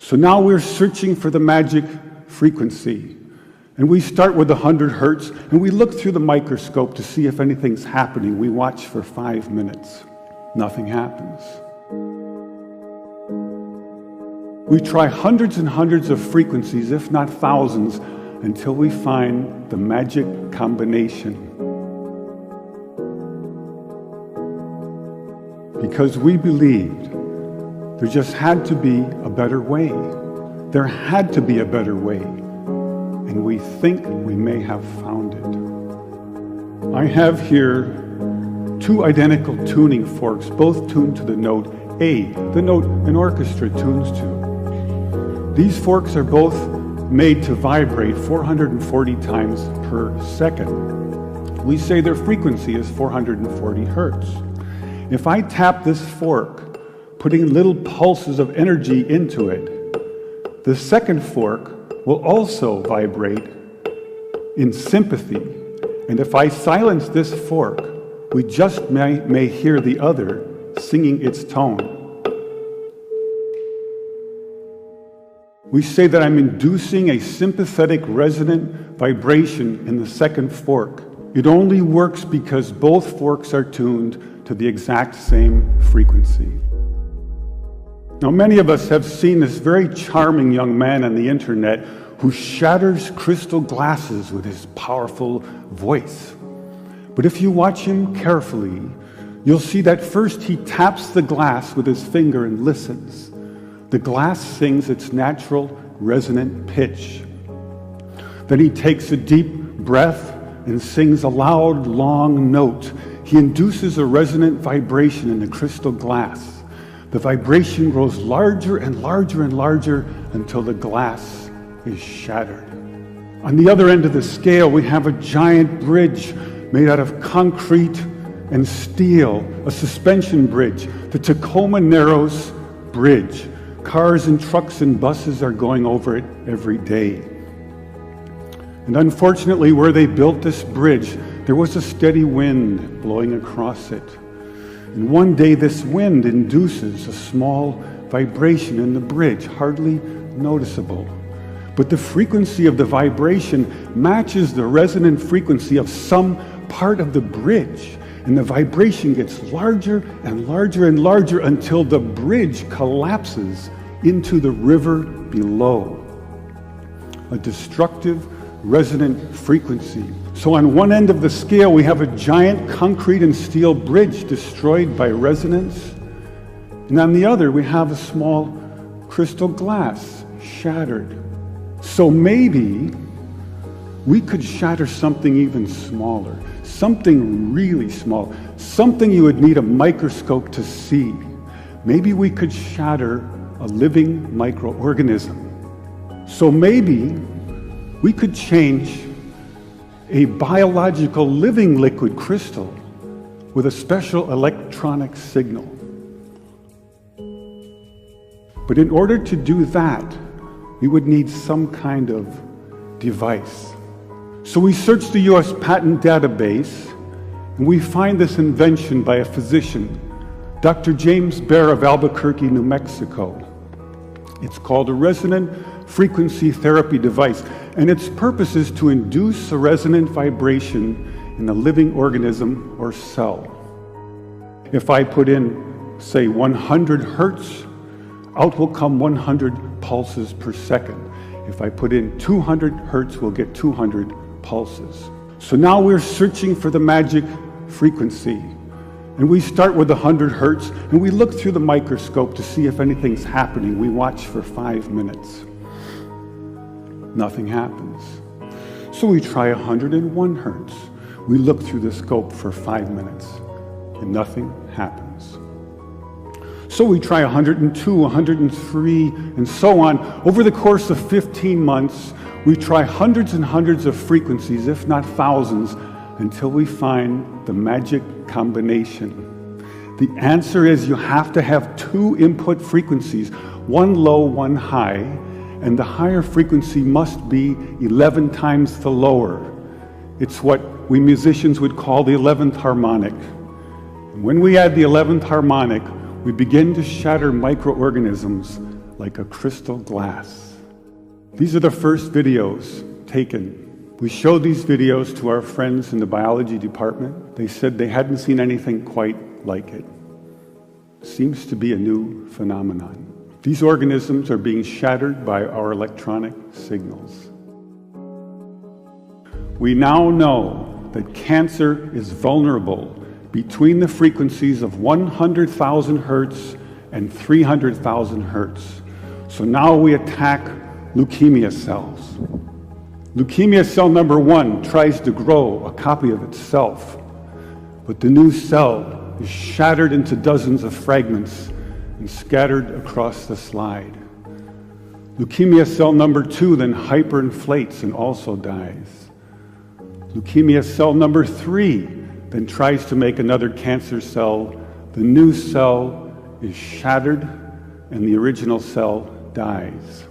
So now we're searching for the magic frequency. And we start with 100 hertz, and we look through the microscope to see if anything's happening. We watch for 5 minutes. Nothing happens. We try hundreds and hundreds of frequencies, if not thousands, until we find the magic combination. Because we believed there just had to be a better way. There had to be a better way. And we think we may have found it. I have here 2 identical tuning forks, both tuned to the note A, the note an orchestra tunes to. These forks are both made to vibrate 440 times per second. We say their frequency is 440 hertz. If I tap this fork, putting little pulses of energy into it, the second fork will also vibrate in sympathy. And if I silence this fork, we just may hear the other singing its tone. We say that I'm inducing a sympathetic resonant vibration in the second fork. It only works because both forks are tuned to the exact same frequency. Now, many of us have seen this very charming young man on the internet who shatters crystal glasses with his powerful voice. But if you watch him carefully, you'll see that first he taps the glass with his finger and listens. The glass sings its natural resonant pitch. Then he takes a deep breath and sings a loud, long note. He induces a resonant vibration in the crystal glass. The vibration grows larger and larger and larger until the glass is shattered. On the other end of the scale, we have a giant bridge made out of concrete and steel, a suspension bridge, the Tacoma Narrows Bridge. Cars and trucks and buses are going over it every day. And unfortunately, where they built this bridge, there was a steady wind blowing across it. And one day this wind induces a small vibration in the bridge, hardly noticeable. But the frequency of the vibration matches the resonant frequency of some part of the bridge. And the vibration gets larger and larger and larger until the bridge collapses into the river below. A destructive resonant frequency. So on one end of the scale, we have a giant concrete and steel bridge destroyed by resonance. And on the other, we have a small crystal glass shattered. So maybe we could shatter something even smaller, something really small, something you would need a microscope to see. Maybe we could shatter a living microorganism. So maybe we could change a biological living liquid crystal with a special electronic signal. But in order to do that, we would need some kind of device. So we search the US patent database, and we find this invention by a physician, Dr. James Bear of Albuquerque, New Mexico. It's called a resonant frequency therapy device, and its purpose is to induce a resonant vibration in a living organism or cell. If I put in, say, 100 hertz, out will come 100 pulses per second. If I put in 200 hertz, we'll get 200 pulses. So now we're searching for the magic frequency. And we start with 100 hertz, and we look through the microscope to see if anything's happening. We watch for 5 minutes. Nothing happens. So we try 101 hertz. We look through the scope for 5 minutes, and nothing happens. So we try 102, 103, and so on. Over the course of 15 months, we try hundreds and hundreds of frequencies, if not thousands, until we find the magic combination. The answer is you have to have 2 input frequencies, one low, one high, and the higher frequency must be 11 times the lower. It's what we musicians would call the 11th harmonic. And when we add the 11th harmonic, we begin to shatter microorganisms like a crystal glass. These are the first videos taken. We showed these videos to our friends in the biology department. They said they hadn't seen anything quite like it. Seems to be a new phenomenon. These organisms are being shattered by our electronic signals. We now know that cancer is vulnerable between the frequencies of 100,000 hertz and 300,000 hertz. So now we attack leukemia cells. Leukemia cell number 1 tries to grow a copy of itself, but the new cell is shattered into dozens of fragments and scattered across the slide. Leukemia cell number 2 then hyperinflates and also dies. Leukemia cell number 3 then tries to make another cancer cell. The new cell is shattered and the original cell dies.